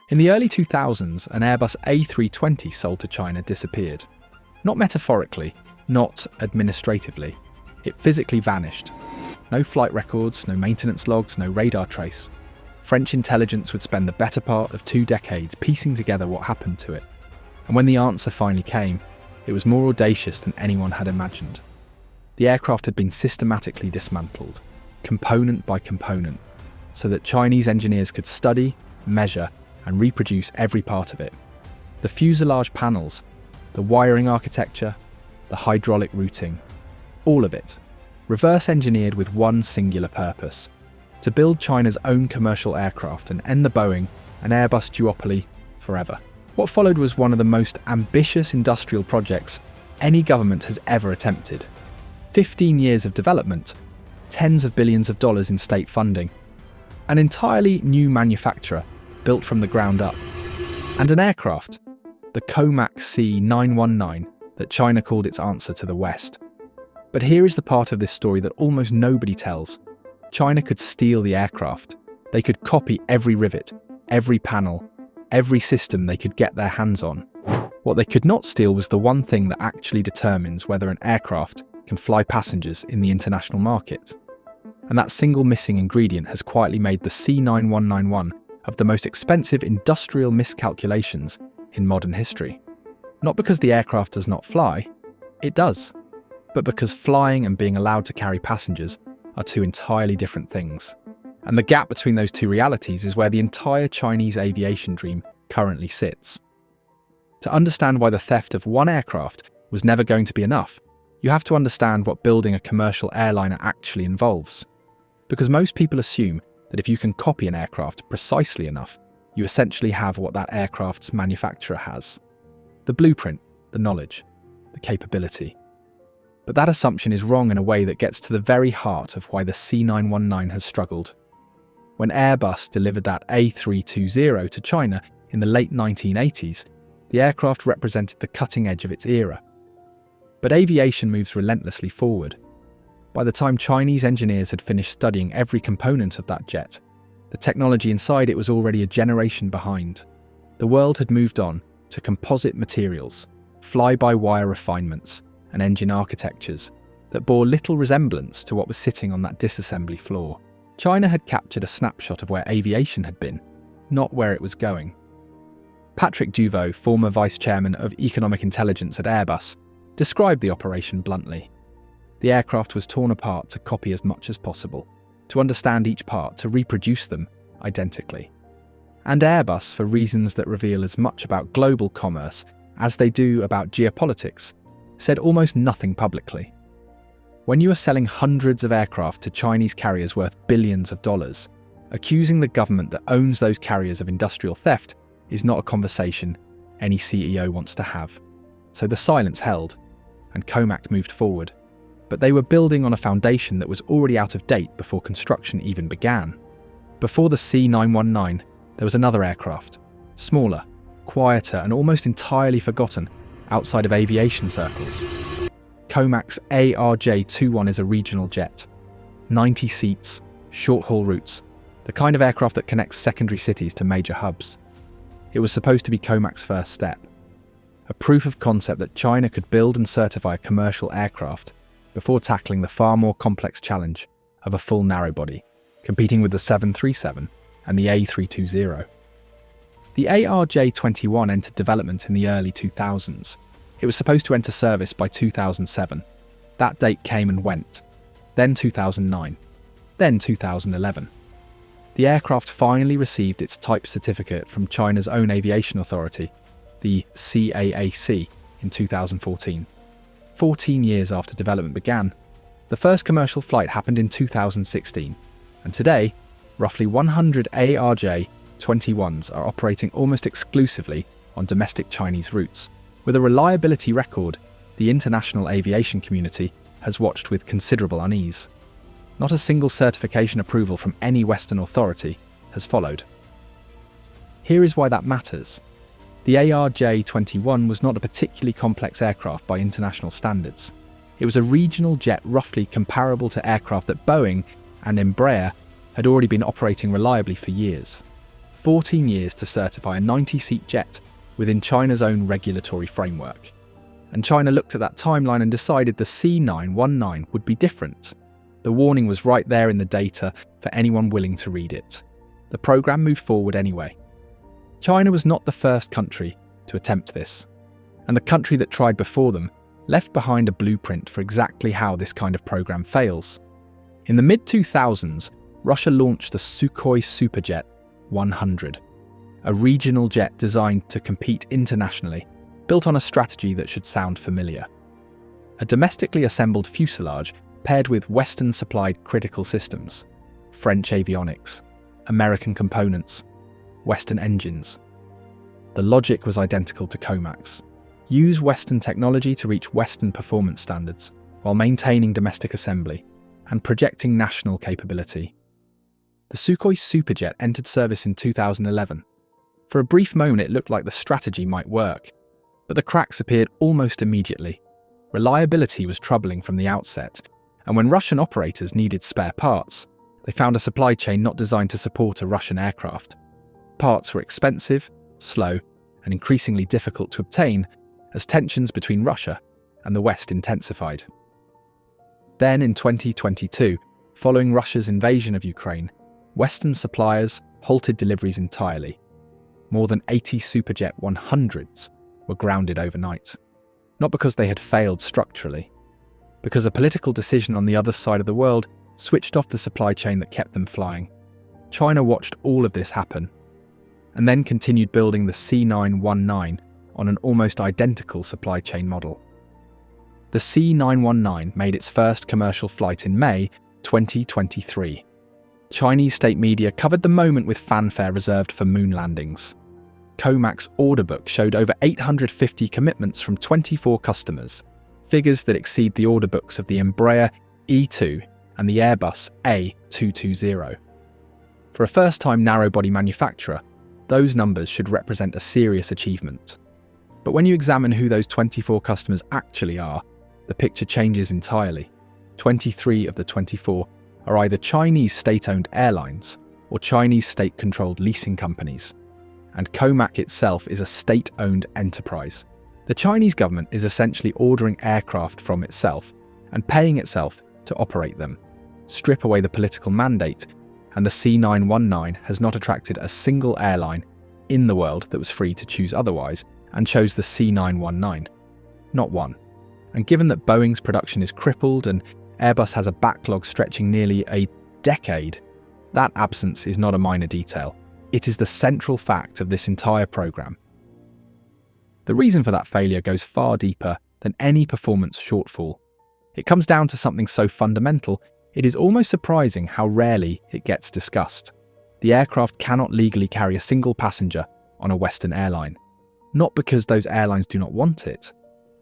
In the early 2000s, an Airbus A320 sold to China disappeared. Not metaphorically, not administratively. It physically vanished. No flight records, no maintenance logs, no radar trace. French intelligence would spend the better part of 2 decades piecing together what happened to it. And when the answer finally came, it was more audacious than anyone had imagined. The aircraft had been systematically dismantled, component by component, so that Chinese engineers could study, measure, and reproduce every part of it. The fuselage panels, the wiring architecture, the hydraulic routing, all of it, reverse engineered with one singular purpose: to build China's own commercial aircraft and end the Boeing and Airbus duopoly forever. What followed was one of the most ambitious industrial projects any government has ever attempted. 15 years of development, tens of billions of dollars in state funding, an entirely new manufacturer built from the ground up, and an aircraft, the Comac C919, that China called its answer to the West. But here is the part of this story that almost nobody tells. China could steal the aircraft. They could copy every rivet, every panel, every system they could get their hands on. What they could not steal was the one thing that actually determines whether an aircraft can fly passengers in the international market. And that single missing ingredient has quietly made the C919 one of the most expensive industrial miscalculations in modern history. Not because the aircraft does not fly, it does, but because flying and being allowed to carry passengers are two entirely different things. And the gap between those two realities is where the entire Chinese aviation dream currently sits. To understand why the theft of one aircraft was never going to be enough, you have to understand what building a commercial airliner actually involves. Because most people assume that if you can copy an aircraft precisely enough, you essentially have what that aircraft's manufacturer has. The blueprint, the knowledge, the capability. But that assumption is wrong in a way that gets to the very heart of why the C919 has struggled. When Airbus delivered that A320 to China in the late 1980s, the aircraft represented the cutting edge of its era. But aviation moves relentlessly forward. By the time Chinese engineers had finished studying every component of that jet, the technology inside it was already a generation behind. The world had moved on to composite materials, fly-by-wire refinements, and engine architectures that bore little resemblance to what was sitting on that disassembly floor. China had captured a snapshot of where aviation had been, not where it was going. Patrick Duvaux, former vice chairman of economic intelligence at Airbus, described the operation bluntly. The aircraft was torn apart to copy as much as possible, to understand each part, to reproduce them identically. And Airbus, for reasons that reveal as much about global commerce as they do about geopolitics, said almost nothing publicly. When you are selling hundreds of aircraft to Chinese carriers worth billions of dollars, accusing the government that owns those carriers of industrial theft is not a conversation any CEO wants to have. So the silence held, and Comac moved forward. But they were building on a foundation that was already out of date before construction even began. Before the C919, there was another aircraft, smaller, quieter, and almost entirely forgotten outside of aviation circles. Comac's ARJ21 is a regional jet. 90 seats, short-haul routes, the kind of aircraft that connects secondary cities to major hubs. It was supposed to be Comac's first step, a proof of concept that China could build and certify a commercial aircraft before tackling the far more complex challenge of a full narrowbody, competing with the 737 and the A320. The ARJ21 entered development in the early 2000s. It was supposed to enter service by 2007. That date came and went. Then 2009. Then 2011. The aircraft finally received its type certificate from China's own aviation authority, the CAAC, in 2014. 14 years after development began. The first commercial flight happened in 2016, and today, roughly 100 ARJ21s are operating almost exclusively on domestic Chinese routes. With a reliability record, the international aviation community has watched with considerable unease. Not a single certification approval from any Western authority has followed. Here is why that matters. The ARJ21 was not a particularly complex aircraft by international standards. It was a regional jet roughly comparable to aircraft that Boeing and Embraer had already been operating reliably for years. 14 years to certify a 90-seat jet within China's own regulatory framework. And China looked at that timeline and decided the C919 would be different. The warning was right there in the data for anyone willing to read it. The program moved forward anyway. China was not the first country to attempt this, and the country that tried before them left behind a blueprint for exactly how this kind of program fails. In the mid-2000s, Russia launched the Sukhoi Superjet 100, a regional jet designed to compete internationally, built on a strategy that should sound familiar. A domestically assembled fuselage paired with Western-supplied critical systems, French avionics, American components, Western engines. The logic was identical to COMAC's. Use Western technology to reach Western performance standards while maintaining domestic assembly and projecting national capability. The Sukhoi Superjet entered service in 2011. For a brief moment it looked like the strategy might work, but the cracks appeared almost immediately. Reliability was troubling from the outset, and when Russian operators needed spare parts, they found a supply chain not designed to support a Russian aircraft. Parts were expensive, slow, and increasingly difficult to obtain as tensions between Russia and the West intensified. Then in 2022, following Russia's invasion of Ukraine, Western suppliers halted deliveries entirely. More than 80 Superjet 100s were grounded overnight. Not because they had failed structurally, because a political decision on the other side of the world switched off the supply chain that kept them flying. China watched all of this happen, and then continued building the C919 on an almost identical supply chain model. The C919 made its first commercial flight in May 2023. Chinese state media covered the moment with fanfare reserved for moon landings. COMAC's order book showed over 850 commitments from 24 customers, figures that exceed the order books of the Embraer E2 and the Airbus A320. For a first-time narrow-body manufacturer, those numbers should represent a serious achievement. But when you examine who those 24 customers actually are, the picture changes entirely. 23 of the 24 are either Chinese state-owned airlines or Chinese state-controlled leasing companies, and COMAC itself is a state-owned enterprise. The Chinese government is essentially ordering aircraft from itself and paying itself to operate them. Strip away the political mandate, and the C919 has not attracted a single airline in the world that was free to choose otherwise and chose the C919. Not one. And given that Boeing's production is crippled and Airbus has a backlog stretching nearly a decade, that absence is not a minor detail. It is the central fact of this entire program. The reason for that failure goes far deeper than any performance shortfall. It comes down to something so fundamental, it is almost surprising how rarely it gets discussed. The aircraft cannot legally carry a single passenger on a Western airline. Not because those airlines do not want it,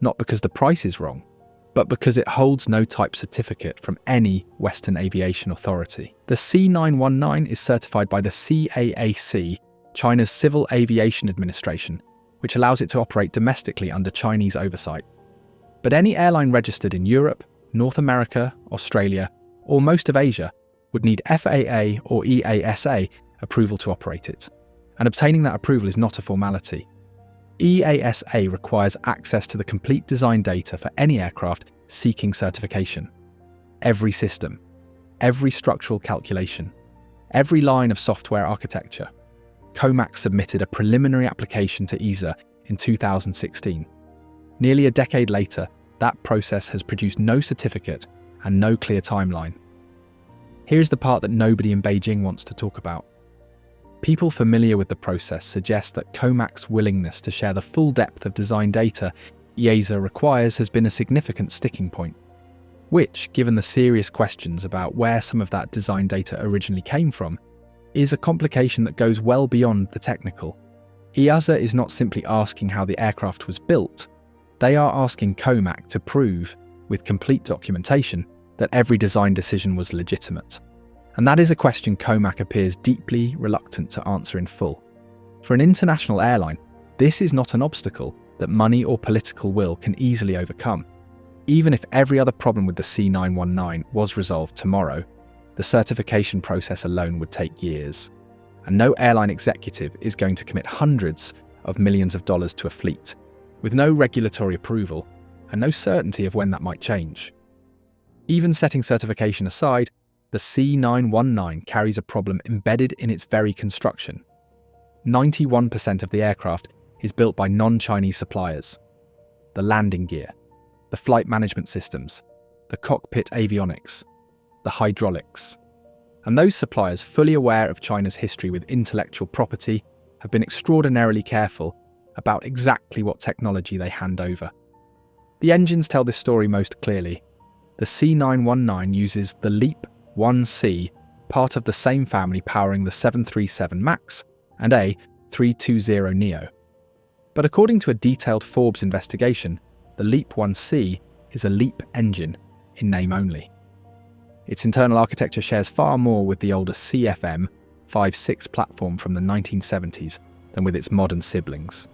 not because the price is wrong, but because it holds no type certificate from any Western aviation authority. The C919 is certified by the CAAC, China's Civil Aviation Administration, which allows it to operate domestically under Chinese oversight. But any airline registered in Europe, North America, Australia, or most of Asia would need FAA or EASA approval to operate it, and obtaining that approval is not a formality. EASA requires access to the complete design data for any aircraft seeking certification. Every system, every structural calculation, every line of software architecture. COMAC submitted a preliminary application to EASA in 2016. Nearly a decade later, that process has produced no certificate and no clear timeline. Here's the part that nobody in Beijing wants to talk about. People familiar with the process suggest that COMAC's willingness to share the full depth of design data EASA requires has been a significant sticking point, which, given the serious questions about where some of that design data originally came from, is a complication that goes well beyond the technical. EASA is not simply asking how the aircraft was built, they are asking COMAC to prove, with complete documentation, that every design decision was legitimate. And that is a question COMAC appears deeply reluctant to answer in full. For an international airline, this is not an obstacle that money or political will can easily overcome. Even if every other problem with the C919 was resolved tomorrow, the certification process alone would take years. and no airline executive is going to commit hundreds of millions of dollars to a fleet, with no regulatory approval and no certainty of when that might change. Even setting certification aside, the C919 carries a problem embedded in its very construction. 91% of the aircraft is built by non-Chinese suppliers. The landing gear, the flight management systems, the cockpit avionics, the hydraulics. And those suppliers, fully aware of China's history with intellectual property, have been extraordinarily careful about exactly what technology they hand over. The engines tell this story most clearly. The C919 uses the LEAP 1C, part of the same family powering the 737 MAX and A320neo. But according to a detailed Forbes investigation, the LEAP 1C is a LEAP engine in name only. Its internal architecture shares far more with the older CFM56 platform from the 1970s than with its modern siblings.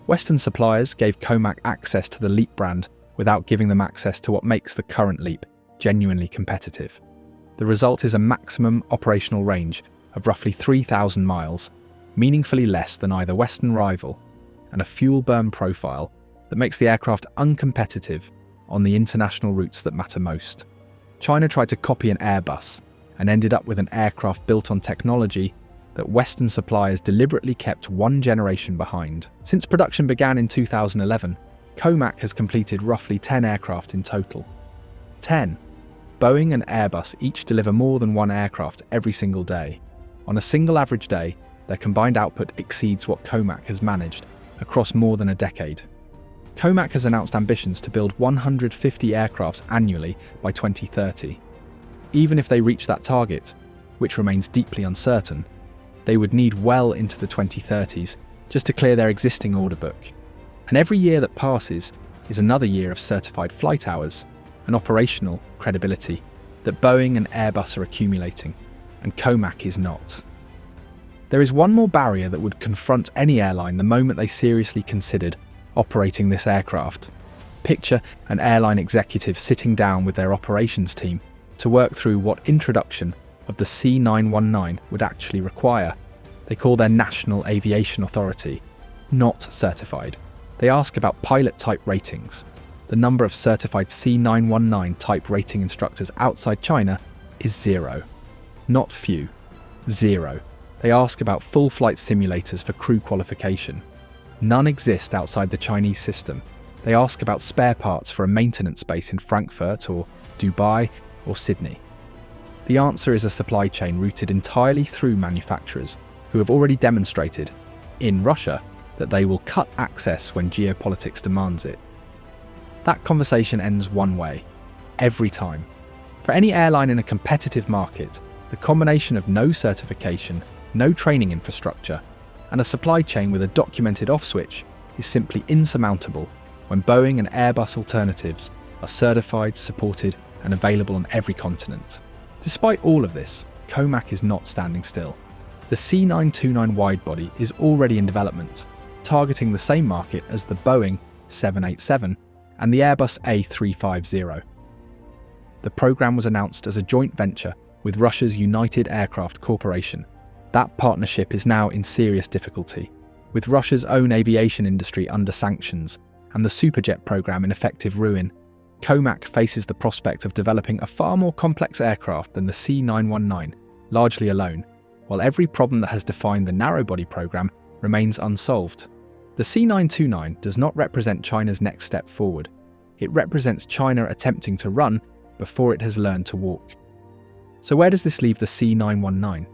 Western suppliers gave COMAC access to the LEAP brand without giving them access to what makes the current LEAP genuinely competitive. The result is a maximum operational range of roughly 3,000 miles, meaningfully less than either Western rival, and a fuel burn profile that makes the aircraft uncompetitive on the international routes that matter most. China tried to copy an Airbus and ended up with an aircraft built on technology that Western suppliers deliberately kept one generation behind. Since production began in 2011, COMAC has completed roughly 10 aircraft in total. 10. Boeing and Airbus each deliver more than one aircraft every single day. On a single average day, their combined output exceeds what COMAC has managed across more than a decade. COMAC has announced ambitions to build 150 aircrafts annually by 2030. Even if they reach that target, which remains deeply uncertain, they would need well into the 2030s just to clear their existing order book. And every year that passes is another year of certified flight hours and operational credibility that Boeing and Airbus are accumulating, and COMAC is not. There is one more barrier that would confront any airline the moment they seriously considered operating this aircraft. Picture an airline executive sitting down with their operations team to work through what introduction of the C919 would actually require. They call their National Aviation Authority, not certified. They ask about pilot type ratings. The number of certified C919 type rating instructors outside China is 0. Not few. 0. They ask about full flight simulators for crew qualification. None exist outside the Chinese system. They ask about spare parts for a maintenance base in Frankfurt or Dubai or Sydney. The answer is a supply chain routed entirely through manufacturers who have already demonstrated, in Russia, that they will cut access when geopolitics demands it. That conversation ends one way, every time. For any airline in a competitive market, the combination of no certification, no training infrastructure, and a supply chain with a documented off switch is simply insurmountable when Boeing and Airbus alternatives are certified, supported, and available on every continent. Despite all of this, COMAC is not standing still. The C929 widebody is already in development, targeting the same market as the Boeing 787 and the Airbus A350. The program was announced as a joint venture with Russia's United Aircraft Corporation. That partnership is now in serious difficulty, with Russia's own aviation industry under sanctions and the Superjet program in effective ruin. COMAC faces the prospect of developing a far more complex aircraft than the C919, largely alone, while every problem that has defined the narrow-body program remains unsolved. The C929 does not represent China's next step forward. It represents China attempting to run before it has learned to walk. So where does this leave the C919?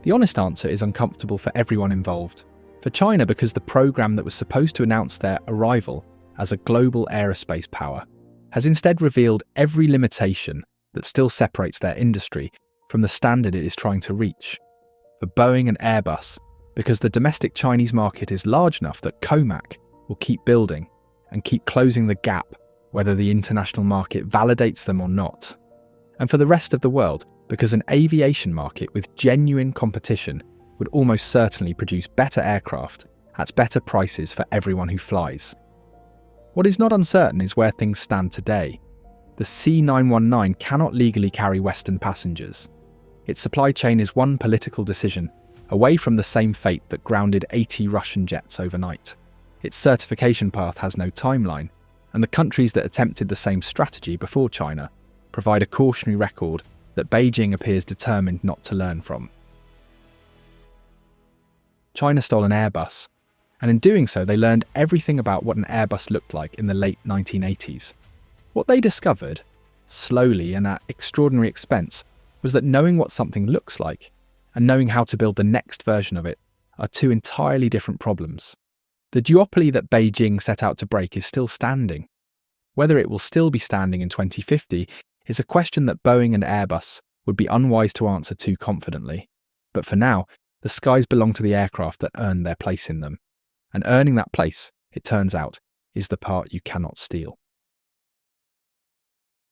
The honest answer is uncomfortable for everyone involved. For China, because the program that was supposed to announce their arrival as a global aerospace power has instead revealed every limitation that still separates their industry from the standard it is trying to reach. For Boeing and Airbus, because the domestic Chinese market is large enough that COMAC will keep building and keep closing the gap whether the international market validates them or not. And for the rest of the world, because an aviation market with genuine competition would almost certainly produce better aircraft at better prices for everyone who flies. What is not uncertain is where things stand today. The C919 cannot legally carry Western passengers. Its supply chain is one political decision away from the same fate that grounded 80 Russian jets overnight. Its certification path has no timeline, and the countries that attempted the same strategy before China provide a cautionary record that Beijing appears determined not to learn from. China stole an Airbus, and in doing so they learned everything about what an Airbus looked like in the late 1980s. What they discovered, slowly and at extraordinary expense, was that knowing what something looks like and knowing how to build the next version of it are two entirely different problems. The duopoly that Beijing set out to break is still standing. Whether it will still be standing in 2050 is a question that Boeing and Airbus would be unwise to answer too confidently. But for now, the skies belong to the aircraft that earned their place in them. And earning that place, it turns out, is the part you cannot steal.